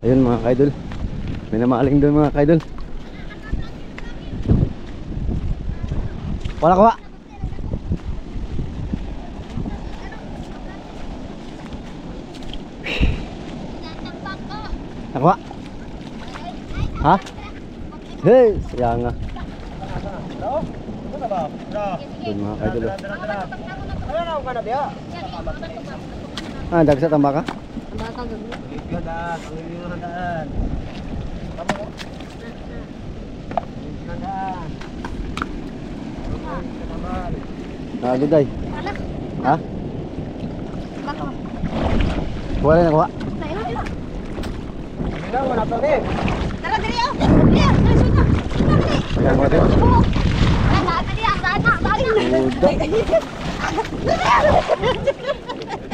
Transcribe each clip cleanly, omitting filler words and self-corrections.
Ayun mga kaidol, may namaling doon mga kaidol. Wala kuha. Nakuha. Ha? Hey, sayang nga. Doon mga kaidol. Ah, dagsa tamba ka? Naguday. Ha? Wala na kuha. Tara diri oh. Iya, sunod. Ayan mo din. Ana diri ang sana. Uda.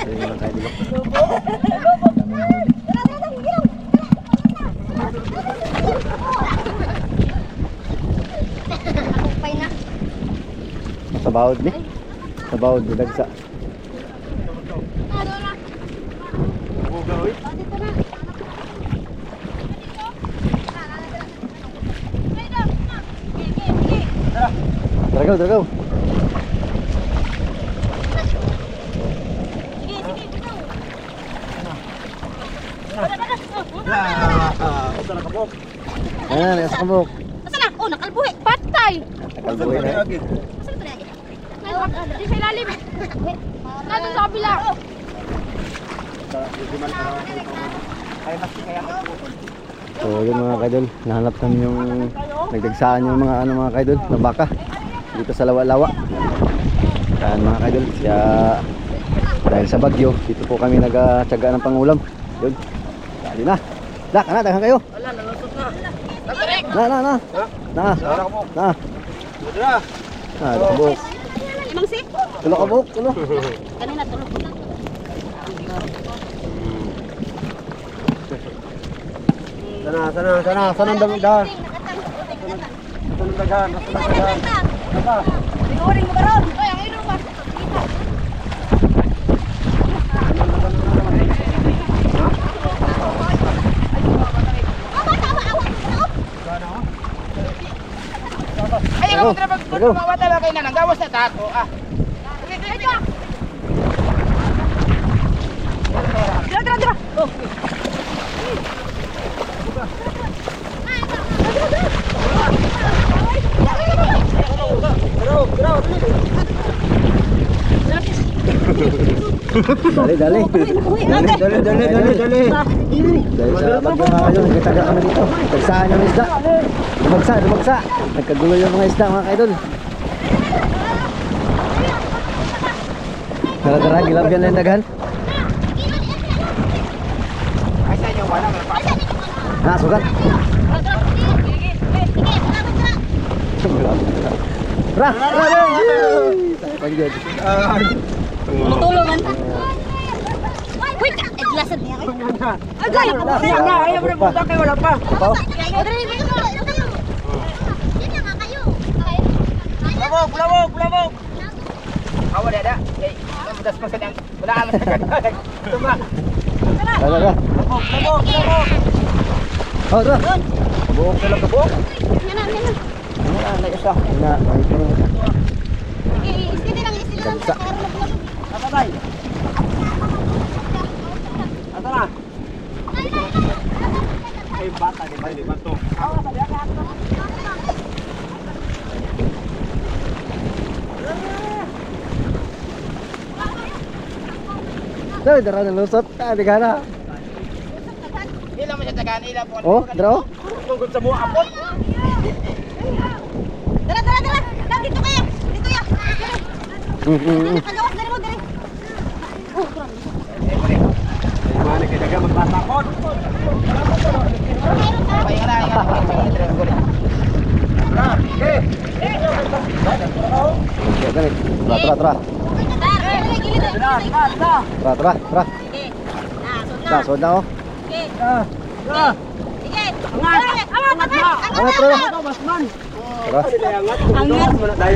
Ayun mga kaidol. Sa bawod ni. Sa bawod ni dagsa. Dragaw, dragaw. Ayan, nasa kabuk. Asa na? Oh, nakalbuhi. Patay. Nakalbuhin na. Asa na lagi? Di sa ilalim. Nandun sa kabila. So yun mga kaidol, nahanap namin yung nagdagsaan yung mga mga kaidol na baka dito sa lawa-lawa. Yan mga kaidol, kaya dahil sa bagyo, dito po kami nagtyaga ng pangulam. Yun, dali na. Kana, dahan kayo. Wala, nalusot na. Na. Buk. Imang si? Tulo ka buk, tulo. Kanina tulog ko lang. Sana ang daghan. Iguring mo karon. Oy, ang ino ba? Ay, ako tra pag mawata ba kay nang gawas na tako. Dira. Oh. Dali. Dali sa bagyo mga kaidol, nagtyaga kami dito. Nagdagsaan yung isda. Lumagsa. Nagkagulo yung mga isda mga kaidol. Tara, gilabyan na yung daghan. Ay sa inyo wala may pa. Sugat. Ra. Panggil. Tulungan. Wait, glasan niya. Agay. Ayaw mo na kay wala pa. Lawog. Awa dada. Eh, mudas pa sa dang. Wala alam sa kan. Tuma. Tara. Lawog. Oh, tara. Buok na lang kabuk. Yan. Na isa. Na. Sige lang. Dagsa. Tatay. Asa na? Ay bata di ba to? Dara, dara na lusot. Di ka na. Ila mo siya tagaan ila po. Oh, dara. Tungkol sa buha apot. Dara. Lang dito kayo. Dito ya. Pagawas dari mo. Oh, grabe. Mana kay daga magpatakot. Pahinga na. Tara. Tara. Tara, sod na oh. Angat, tara.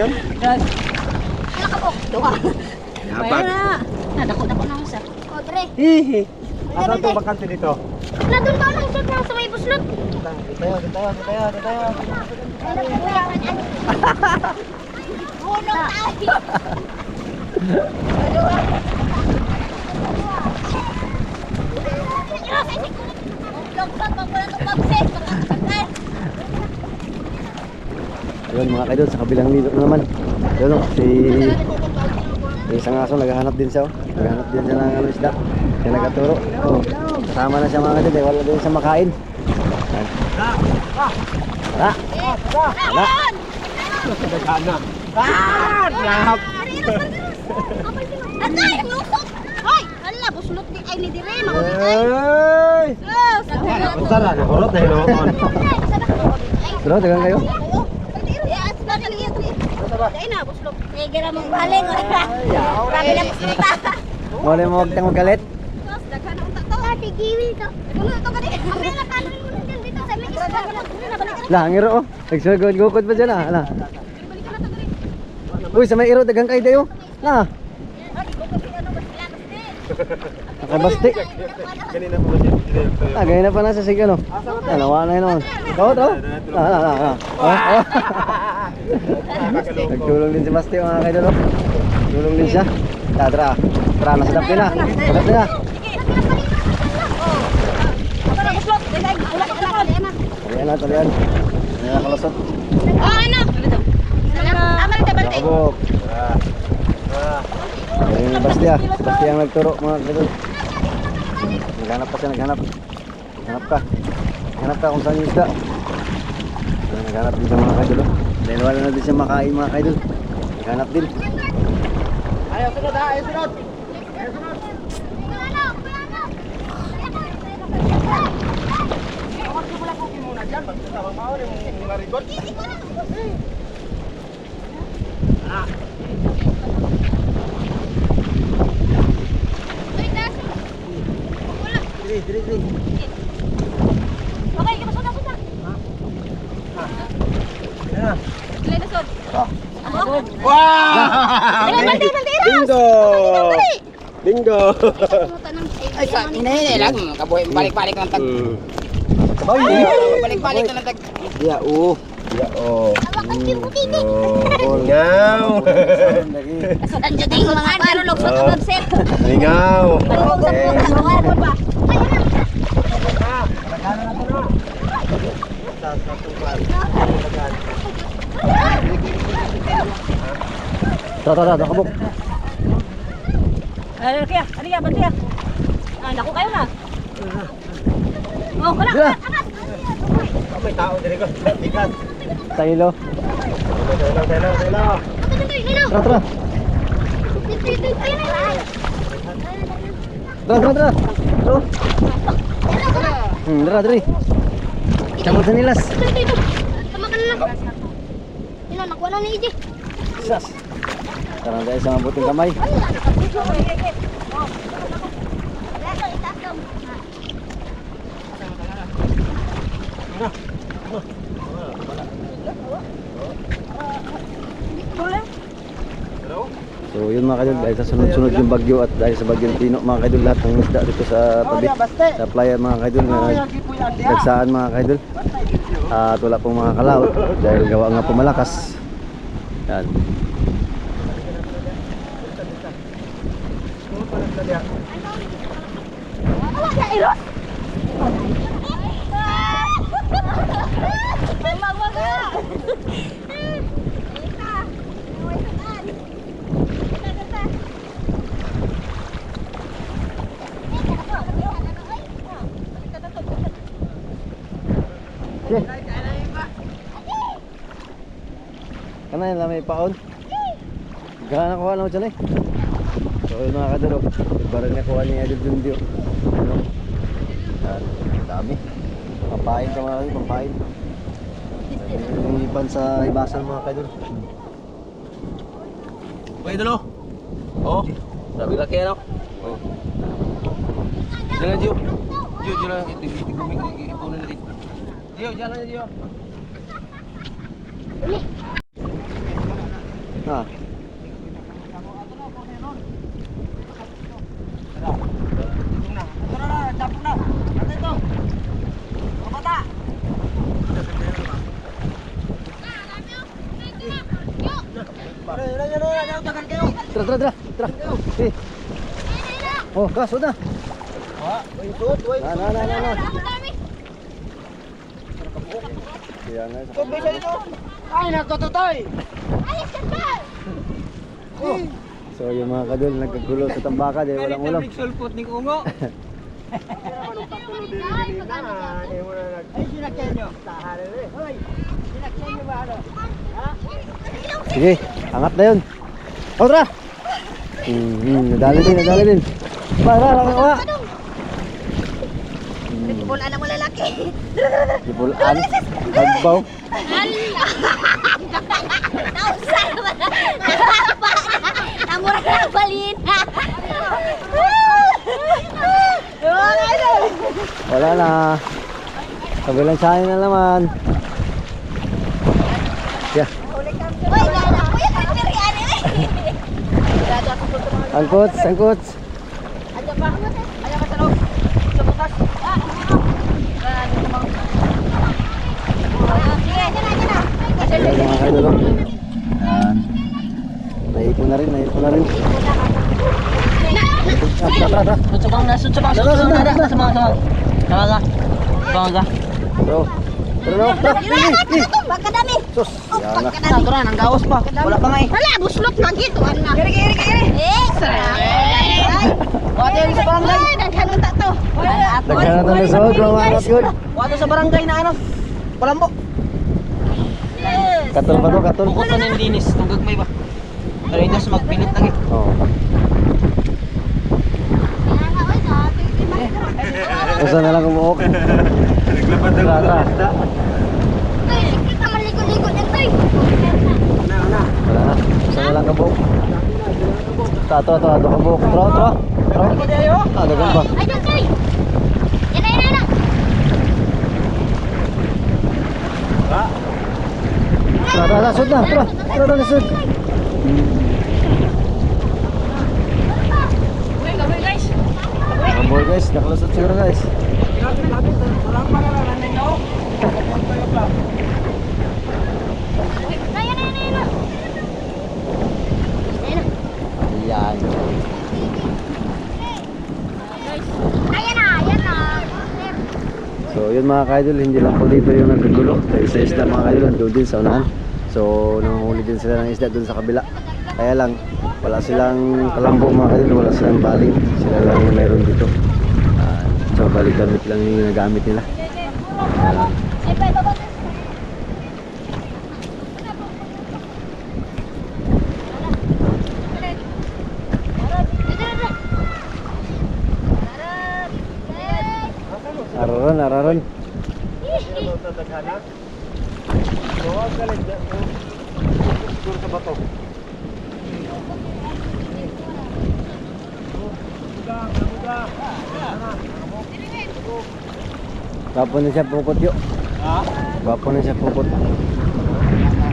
Tara. Nadako na ako sa. Hihi. Asa to bakante dito? Nandun ka lang sa buslot. Hulog tayo. Ayun mga kaidol, sa kabilang lilo na naman. Ayun oh, si isang aso naghahanap din siya oh. Naghahanap din siya ng ano isda. Kaya nagkaturo. Oh, kasama na siya mga kaidol, eh, wala din siya makain. Ayan. Tara! Tara! Lahap. Agay, ang lusot. Hoy, hala, buslot di ay ni dire, mangudit ay. Ay! Basta na, nakulot na hinuon. Bro, dagang kayo? Ay na, buslot. Eh, gira mong baling. Grabe na buslot. Muli mo huwag tayong magalit. Tapos, daghan ang tato. Ate, giwi ka. Ano ito ka din? Ang pera, kanin mo lang dyan dito. Sa may isda. Balik ka na. Lah, ang iro oh. Nagsugod-gukod pa dyan ah. Lah. Balik ka na to, dire. Uy, sa may iro, dagang kayo dayo. Lah, Ay, ikaw kasi ano, basta nakabasti. Ganina po siya. Ah, ganyan na pa nasa sig ano. Dalawa na yun oh. Ito. Nagtulong din si Basti mga kaidol oh. Tulong din siya. Tara, tara, nasadap din na. Nasadap din na. Talian na, talian. Ayan na kalusot. Nakabok. Ayan yung Basti ah. Si Basti ang nagturo mga kaidol. Naghanap pa siya, naghanap. Naghanap ka kung saan yung isda. Ayan, naghanap din siya mga kaidol oh. Dahil wala na din siya makain mga kaidol. Naghanap din. Ayaw, sunod ha, ayaw, sunod. Diri. Okay, kita sudah. Dili na sud. Wow! Bingo! Bingo! Ay, sa hinay lang. Kabuhay, balik-balik lang tag. Sabaw Balik-balik lang tag. Ya, oh. Hawakan din mo dito. Ngaw! Sudan jud ang mga pero lugsot ang website. Ngaw! Tara, nakabok. Ano kaya? Ano ya, banti ya? Ah, naku kayo na. Oh, wala. Dila. May tao diri ko. Tikas. Sa ilo. Telo. Tara. Tara. Tara, diri. Camot sa nilas. Tama ka na lang. Ina, nakuha na ni EJ. Sas. Tara tayo sa mabuting kamay. So yun mga kadol, dahil sa sunod-sunod yung bagyo at dahil sa bagyong Tino mga kadol, lahat ng isda dito sa tabi sa playa mga kadol na nagsaan mga kadol at wala pong mga kalaot dahil gawa nga po malakas. Yan. Kanay na may paon. Gana ko ano dyan eh. So yun mga kadalo, barang na kuha ni Edil Jundio. Ano? Yan, dami. Pampain ka mga kadalo, pampain. Yung ipan sa ibasan mga kadalo. Pwede dalo. Oh. Sabi laki ano? Oh. Jangan Jiu. Jiu lang ipunin natin. Jiu, jalan aja Jiu. Ah. Tara, tapos na. Ate ito. Mga bata. Tara. Okay. Oh, gas, na. Na. Kaya nga. Ay, nagtututoy! So yung mga kadol nagkagulo sa tambaka dahil walang ulam. Sulpot ni Ungo. Ay, sinakyan nyo. Hoy, sinakyan nyo ba ano? Sige, angat na yun. Oh, tara! Nadali din. Para. Pulaan ang malalaki. Ipulaan. Hagbaw. Nausan naman. Namura ka ng balina. Wala na. Kabilang sahin na naman. Yeah. Uy, nana. Uy, ang pirian eh. Angkuts. Ayan pa. Ayan ka sa loob. Sa bukas. Sige, dyan na. Ayan mga kadol. Ayan. Naipon na rin. Tara. Sutsubang na. Sutsubang ka. Bro. Tara. Baka dami. Sus. Yan na. Ito na, nang gawas pa. Wala pa nga eh. Wala, buslot lagi to. Kiri. Wala yung sa barangay. Ay, naghanong tato. Nagkana ito na sood mga katol. Wala sa barangay na ano. Palambo. Katol ba ito? Katol? Bukod na ng dinis. Tugag may ba? Karinas magpilit lagi. Oo. Usa na lang umuok. Tara. Kita maligo-ligo din tayo. Wala na. Usa na lang kabuok. Tato kabuok. Tara. Dagan ba? Ay, doon tayo. Yan na. Tara, sud na. Tara, sud. Kaboy guys, nakalusot siguro guys. Yan. Ayan na. So yun mga kaidol, hindi lang po dito yung nagkagulo. Sa isda mga kaidol, nandun din sa unahan. So nanguhuli din sila ng isda dun sa kabila. Kaya lang, wala silang kalambo mga kaidol, wala silang baling. Sila lang yung mayroon dito. So balik damit lang yung ginagamit nila. Araran. Gapon na siya pupot yuk. Gapon na siya pupot.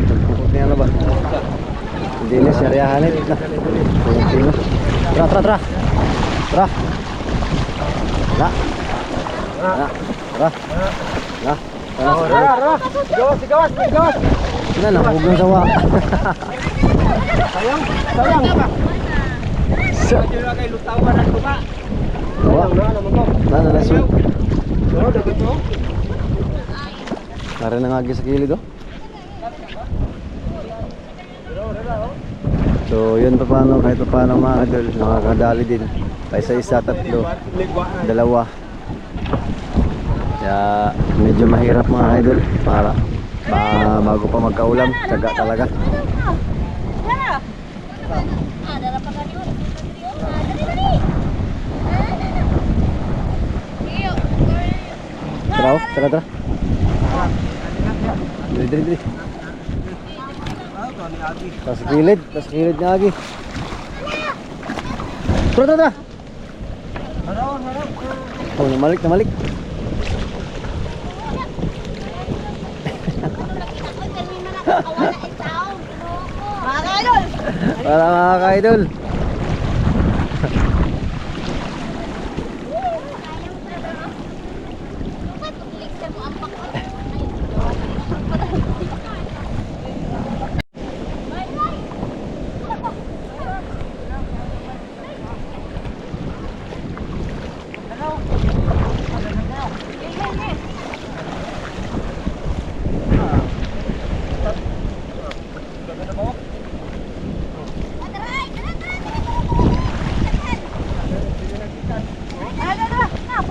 Pupot niya ano ba? Hindi na siya riyahanit na. Tara. Sigawas. Sila na, huwag ng sawa. Sayang. Jura kay lutawan ng tuka. Nana na siya. Nara na nga sa kilid oh. So yun pa paano, kahit pa paano mga kadol, nakakadali din. Kaysa isa, tatlo, dalawa. Kaya medyo mahirap mga idol para bago pa magkaulam, tsaga talaga. Tara. Dili. Tas kilid niya lagi. Tara. Oh, namalik. Mga kaidol. Para mga ka-idol.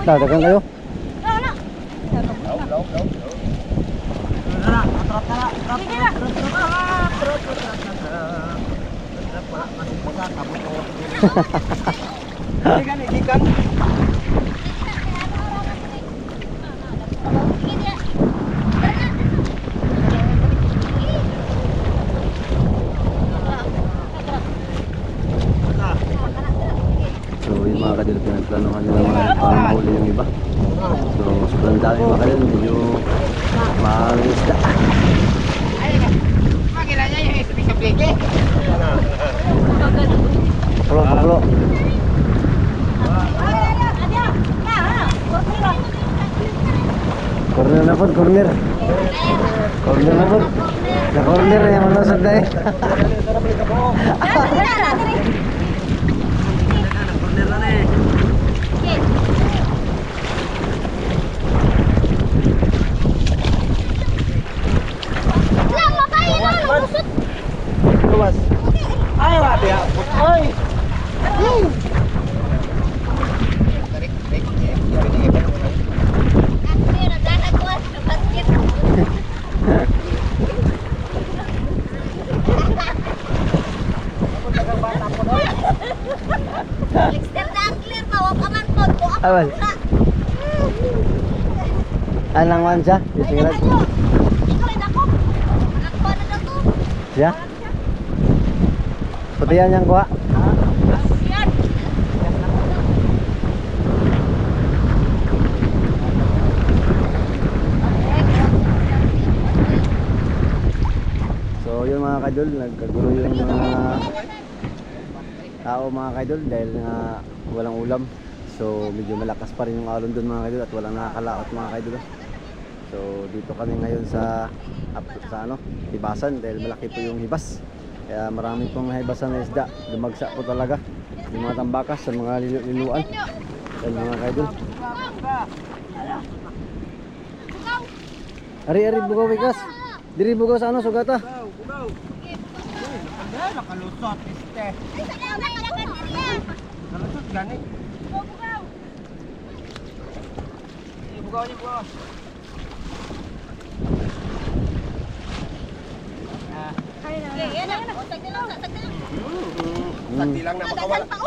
Dagan kayo. Wala. Sige na. So yung mga kadil, pinagplanuhan nila mga paano mahuli yung iba. So sobrang dami mga kadil, medyo maraming isda. Makilanya yung isa pleke. Pulo, pulo. Corner na po, corner. Corner na po. Sa corner yung malusog na eh. Luwas. Ay, wati ya. Ay. Awan. Anang man siya? Isirat. Siya? Putihan yang kuha. So yun mga kaidol, nagkagulo yung mga tao mga kaidol dahil nga walang ulam. So medyo malakas pa rin yung alon doon mga kaidol at walang nakakalaot mga kaidol. So dito kami ngayon sa ano, Hibasan dahil malaki po yung hibas. Kaya marami pong nahibasan na isda. Lumagsa po talaga yung mga tambakas sa mga liluan. Dahil mga kaidol. Ari bugaw bigas. Diri bugaw sa ano sugata. Nakalusot, este. Nakalusot gani. Bugaw ni bugaw. Santi lang na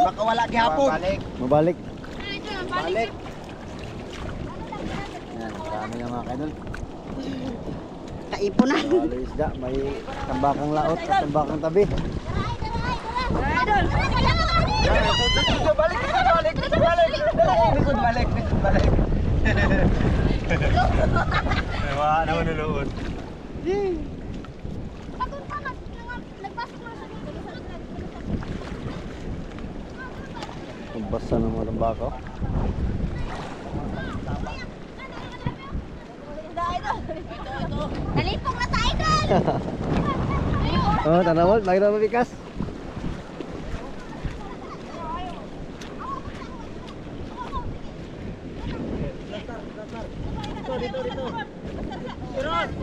makawala gihapon. Mabalik. Balik. Yan, marami na mga kaidol. Kaipon na. Halo isda, may tambakang laot at tambakang tabi. Balik. Ewa, naman nuluot. Basta ng mga tambakaw. Nalipong na tayo doon! Oh, tanawal, lagi na mabikas.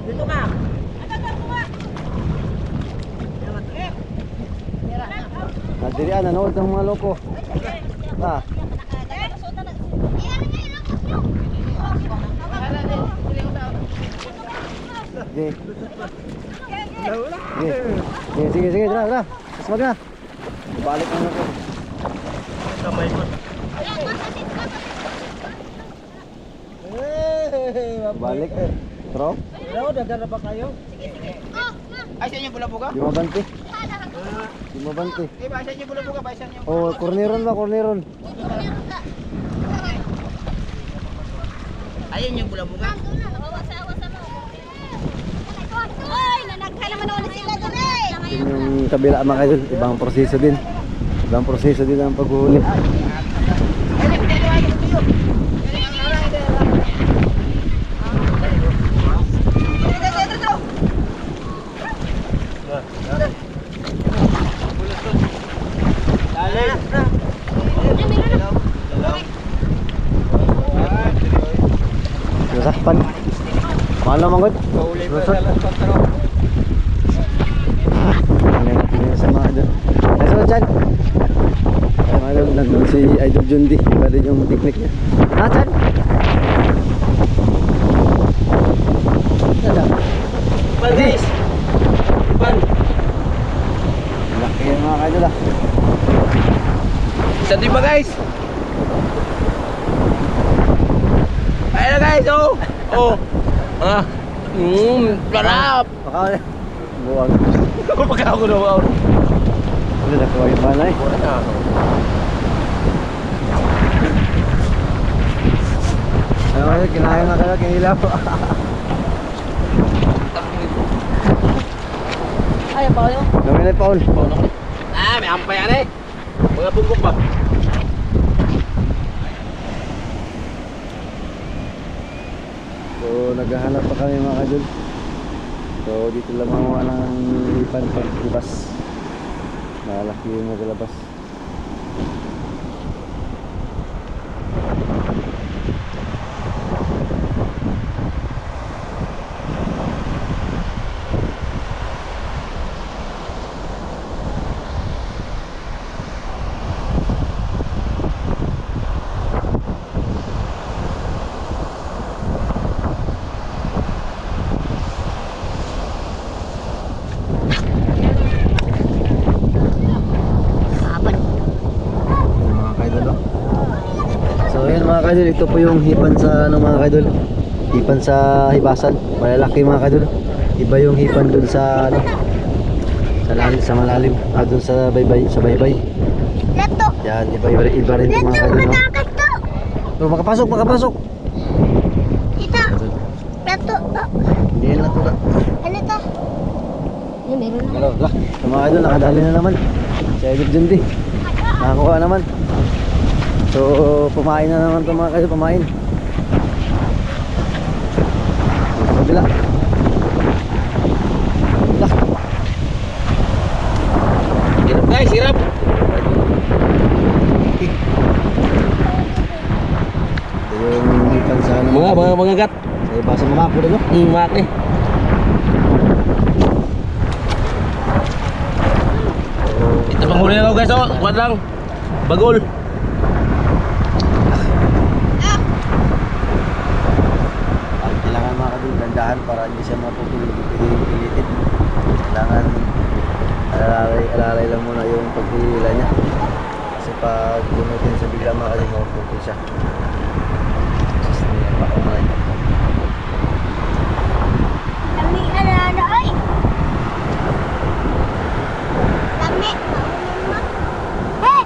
Dito ka. Nadirian, nanood ng mga loko. Ah, sige. Sige, tara. Masmag na. Balik na natin. Kamay ko. Balik. Bro, Pero dadala ba kayo? Ay, sa inyo bulabuga? di mabanti. Di mabanti. Eh, ba sa inyo bulabuga? Ba sa inyo? Oh, korneron ba, korneron. Ayun yung bulabuga. Ay, nanaghay naman ako na sila doon eh! Yun yung kabila mga kaidol, ibang proseso din. Ibang proseso din ang paghuhuli. Nasakpan. Mahal na manggod. Lusot. Ano sa mga doon. Nasaan dyan? Ay, Mga idol, nandun si Idol Jundi. Iba rin yung technique niya. Saan? Saan? Ban guys! Ban! Laki yung mga idol ah. Isa din ba guys? Ayan na guys, oh! Oh! Ah! Sarap! Baka ulit. Buwag. Pagka ako na wow. Ano na, kuha yung panay. Ano kayo, kinaya nga kayo, kinila po. Ayaw pa kayo? Gawin na Paul. Ah, may ampay yan eh. Mga bungkok ba? So, naghahanap pa kami mga kadol. So, dito lang mga ng lipan paglabas. Malaki yung maglabas. Yung mga kaidol oh. So yun mga kaidol, ito po yung hipan sa ano mga kaidol. Hipan sa hibasan, malalaki mga kaidol. Iba yung hipan dun sa ano, sa lalim, sa malalim, dun sa baybay, sa baybay. Lato! Yan, iba rin yung mga kaidol no? Oh, makapasok, makapasok. Ito! Lato! Hindi yan lang ito. Ano to? Ano meron na? Hello, lah. So mga kaidol, nakadali na naman. Si Idol Jundi. Nakakuha naman. So, pumain na naman ito mga kaidol, pumain. Sa kabila. Lah. Hirap guys, hirap! Ito yung hipan sa ano. Mga gat. Sa ibasan mga ako dito. Mati. Ito pang huli na ako guys, oh. Kuwan lang. Bagol. Kailangan mga kadol, gandahan para hindi siya mapupilitin. Kailangan alalay lang muna yung pagpila niya. Kasi pag gumutin sa bigla mga kadol, mapupil siya. Just niya pa umay. Lami ano ay! Lami! Hey!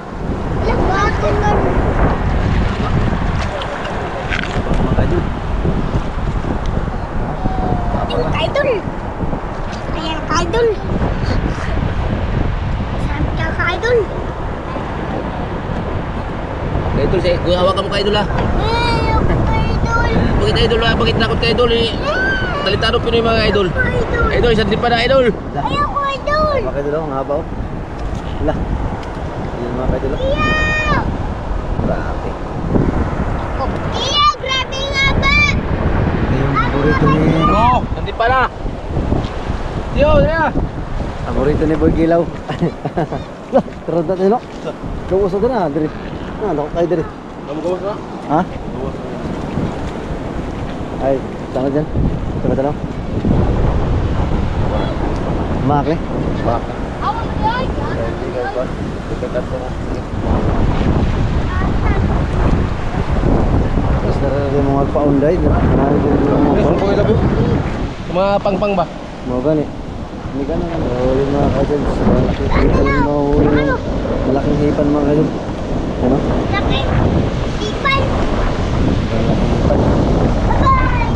Labatin mo! Mga kadol. Yung kaidol! Ayan kaidol! Sabi ka kaidol! Kaya idol, kung hawakan mo ka idol ah. Yung kaidol! Bakit idol ah? Bakit nakot ka idol eh? Talitado Pinoy mga idol. Kaidol! Idol, isa din pa na idol. Ayaw ko idol! Mga kadol, ang haba oh. Wala. Yun mga kadol. Ayaw! Grabe. Ayaw! Grabe nga ba? Ito yung paborito ni... Oo, nandun pa na. Yo, ya. Paborito ni Boy Gilaw. Lah, terus na tayo. Gawas na na, diri. Ah, dako tayo diri. Kamu gawas na? Ha? Ay, sana dyan. Coba talo. Makli. Bak. Awan mo yun! Dekat ko. Terus na mga magpa-unday. Mga pangpang ba? Mau gani. Ini kan yung mga kaidol. Malaking hipan mahuli yung malaking hipan mga kaidol. Ano? Laki! Sipan! Malaking hipan. Bye-bye!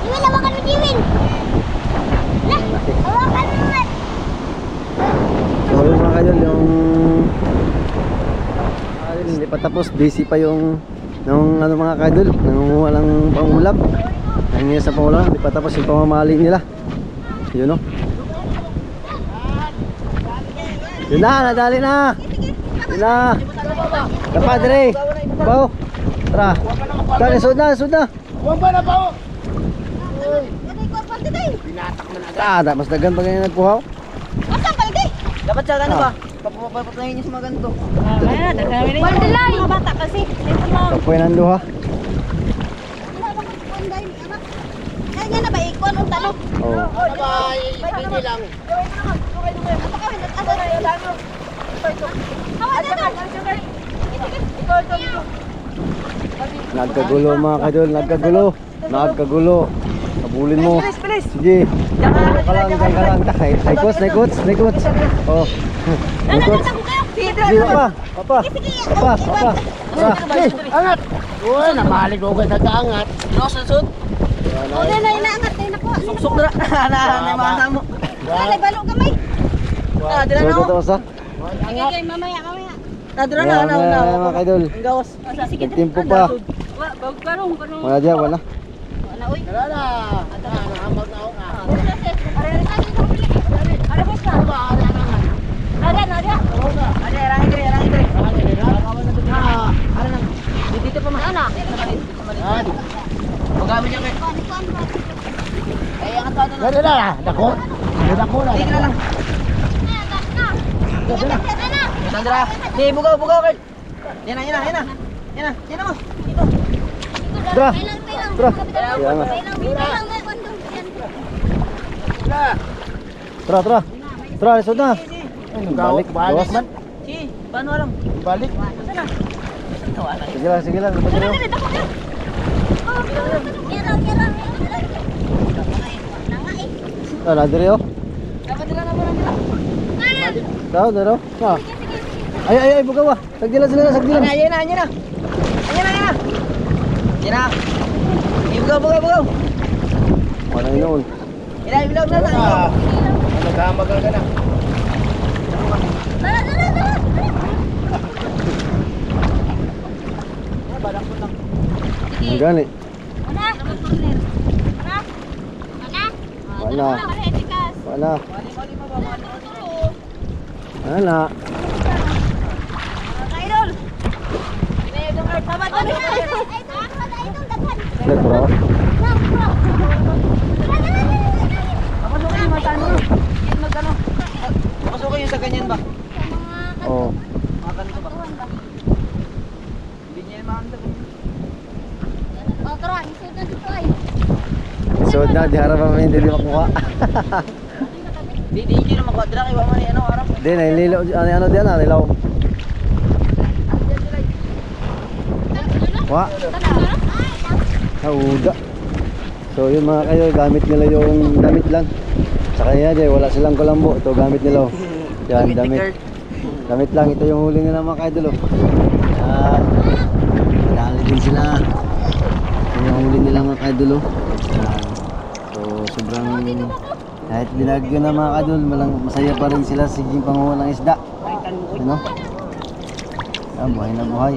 Jiwin, hawakan mo, Jiwin! Lah! Hawakan mo nga! So yung mga kaidol, yung hindi pa tapos, busy pa yung nung ano mga kaidol, nangunguha lang pangulam. Nangyayari sa pangulam, hindi pa tapos yung pamamali nila. Yun o. Yun na, nadali na. Yun na. Dapat dire. Bao. Tara. Tara, sud na, sud na. Binatak man agad. Ah, dapat dagan pa ganyan nagpuhaw. Asa, balde? Dapat sa ano Ah. ba? Papapatayin niyo sa mga ganito. Kaya, dagdagan rin. Waldilay! Mga bata kasi. Kapoy nando ha. Kaya nga na ba, ikon ang tanong. Oh. Hindi lang. Nagkagulo mga kaidol, nagkagulo. Habulin mo. Sige. Diyan ka lang. Naikots. Oh. Naikots. Sige, papa. Tara. Angat! Uy, namalik ko kayo nag-aangat. Sud. O, na inaangat na ako. Suksok na. Na masa mo. Dali, balo kamay. Dira na. Ito sa. Sige, mamaya. Dira Yan, mga kaidol. Ang gawas. Nagtimpo pa. Karong. Wala dyan, wala. Wala, uy. Wala na. Nahambag na ako nga. Are, boss ka. Ada. Dito pa man. Ana. Magamit niya kay. Ay, ang ato Dali na. Dako. Dako na. Tingnan lang. Sandra, di bugaw kay. Yan na mo. Dito. Tara. Tara, lisod na. Balik, gawas. Si, paano alam? Balik. Sige lang. Dapat nyo. Nadiri oh. Dapat dira na mo lang dira. Daro. Ay, bugaw ah. Sagdilan. Ayan na. Bugaw. Wala yun. Ilaw na tayo. Nagkamagal ka na. Ang gani. Wala. Bro. Pasok kayo sa ganyan ba? Oh. Mga ganito ba? Hindi niya maandang. Isod na, di harap namin hindi makuha. Di niyo na makwadra kay mama ni ano arap. Di, naililo. Ano diyan na, nilaw. Wa. Nauda. So yun mga kayo, gamit nila yung damit lang. Sa kanya dyan, wala silang kulambo. Ito gamit nila. Oh. Yan, damit. Damit lang. Ito yung huli nila mga kaidol. Yan. Madali din sila. Ito yung huli nila mga kaidol. Yan. So sobrang kahit binagyo na mga kaidol, masaya pa rin sila sa siging panguha ng isda. Ano? Yan, buhay na buhay.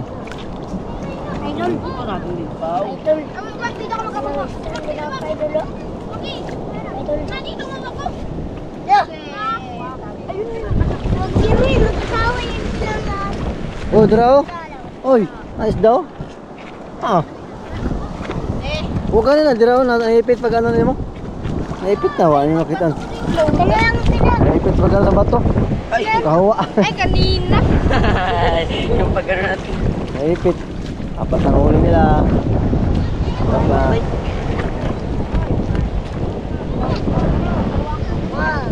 Oh, dra oh. Oy, nice daw. Ah. Huwag ka na, dra oh, naipit pag ano nimo. Naipit na, wala niyo makita. Naipit pag ano sa bato. Ay, kahawa. Ay, kanina. yung pagkano natin. Naipit. Apat na huli nila. Apat na.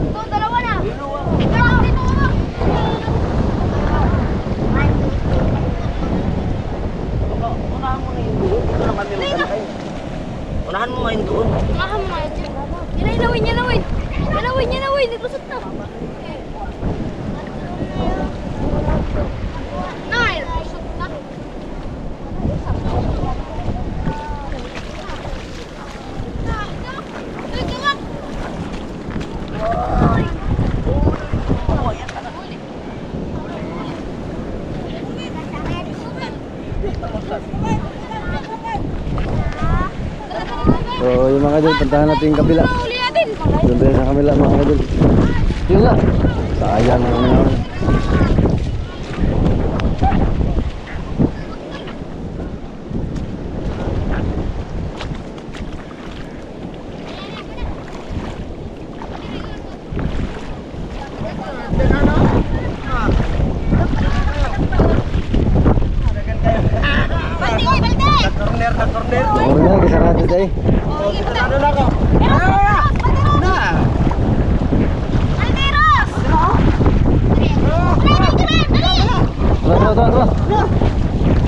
Ito, dalawa na. Unahan mo ngayon doon. Yanawin. Ikusot na. Nay, ikusot na. So yung mga idol, puntahan natin yung kabila. Huli natin. Doon tayo sa kabila mga idol. Yun nga. Sayang naman. Grabe sarado tayo. Ano na ako? Alderos!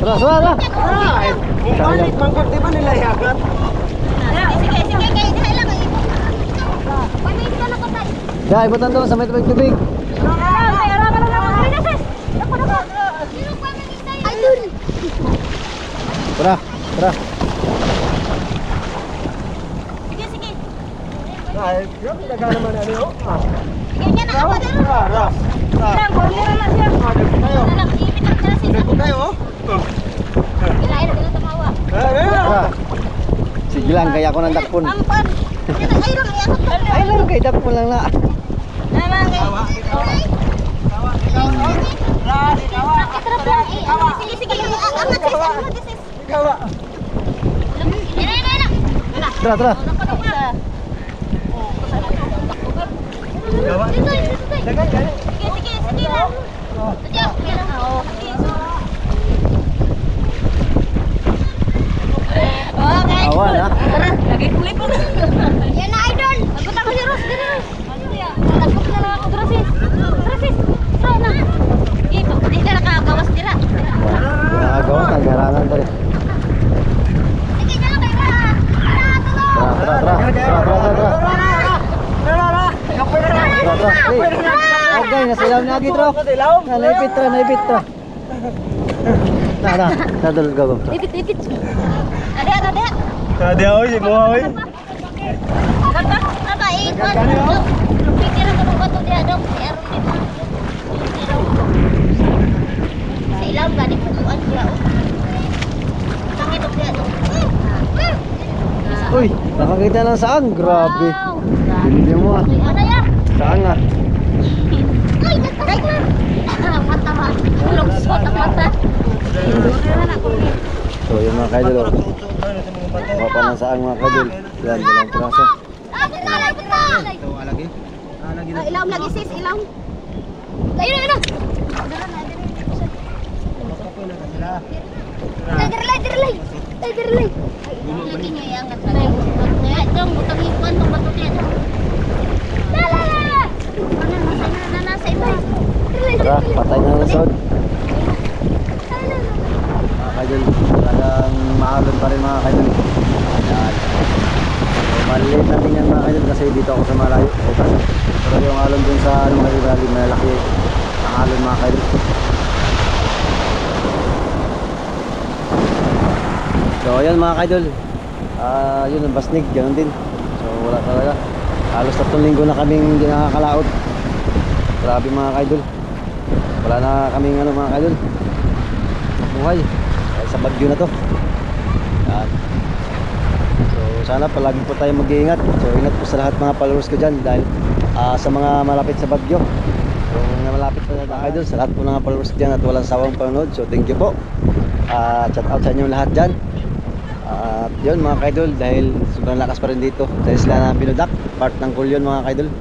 Tara. Balik, mangkot di ba nila yakan? Sige, kayo dahil lang. Pamay ka na kapal. Ya, ibutan doon sa may tubig. Tara. Sige. Ay, grabe daga naman ano yun. Sige niya na ako dito. Tara. Lang, borlero na siya. Tayo. Anak, ipit lang sila siya. Dito tayo. Ilain na tamawa. Tara. Sige lang, kaya ako ng dakpon. Ampan. Ay lang, iangat. Ay lang, kay dakpon lang na. Naman kay. Sige. Angat sis. Gawa. Tara. Gawa. Sige lang. Okay. Awan ha. Lagi kulay pa. Yan na idol. Agot ako si Ros. Dili Ros. Nagpok na lang ako. Tara sis. Tara na. Ito, di ka nakagawas dira. Ginagawa, nagharangan tayo. Sige, dyan lang kayo. Tara. Okay, nasilaw na agit ro. Naipit tra. Na. Nadol ka ba? Ipit. Ada. Ada oy, si Moa oy. Apa ikut? Pikir ako ng bato dia dok. Si Aaron dito. Sa ilaw ba di putuan dia oh. Sakit dok dia dok. Uy, nakakita ng saan? Grabe. Hindi mo ah. Ano ya? Saan nga? Ay, nagkakay na. Mata ba? Lungsot ang mata. So yun mga kaidol. Baka pa ng saan mga kaidol. Yan, dalang piraso. Ilaw lagi sis, ilaw. Ayun. Lagi. Lagi niya iangat lagi. Kaya dong, butang ipuan tong bato niya. Lala! Nasa iba. Tara, patay na nasod. Mga kaidol, talagang maalon pa rin mga kaidol. Yan. So, maliit natin yan mga kaidol kasi dito ako sa malayo. Pero yung alon dun sa malalim, malaki ang alon mga kaidol. So ayan mga kaidol, yun ang basnig, ganoon din. So wala talaga. Halos 3 linggo na kaming hindi nakakalaot. Grabe mga kaidol. Wala na kaming mga kaidol. Buhay. Dahil sa bagyo na to. Yan. So sana palagi po tayo mag-iingat. So ingat po sa lahat mga followers ko dyan dahil sa mga malapit sa bagyo. So mga malapit pa na mga kaidol, sa lahat po ng followers ko dyan at walang sawang panonood. So thank you po. Shout out sa inyo lahat dyan. At yun mga kaidol, dahil sobrang lakas pa rin dito dahil sila na binudak, part ng Kulyon mga kaidol.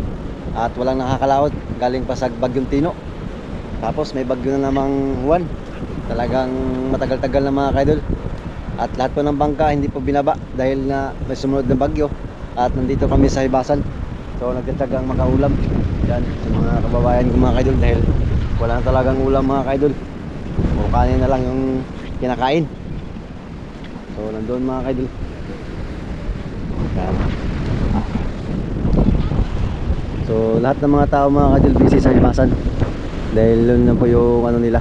At walang nakakalaot, galing pa sa bagyong Tino. Tapos may bagyo na namang Juan. Talagang matagal-tagal na mga kaidol. At lahat po ng bangka hindi po binaba dahil na may sumunod na bagyo. At nandito kami sa Hibasan. So nagtatagang makaulam. Yan sa mga kababayan ko mga kaidol dahil wala na talagang ulam mga kaidol. O kanin na lang yung kinakain. So nandoon mga kaidol. Yan. So lahat ng mga tao mga kaidol busy sa Hibasan. Dahil yun na po yung ano nila,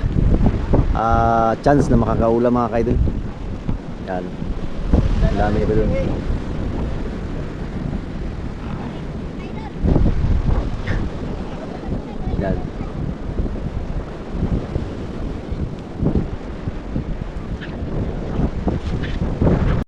chance na makakaulam mga kaidol. Yan. Ang dami pa doon.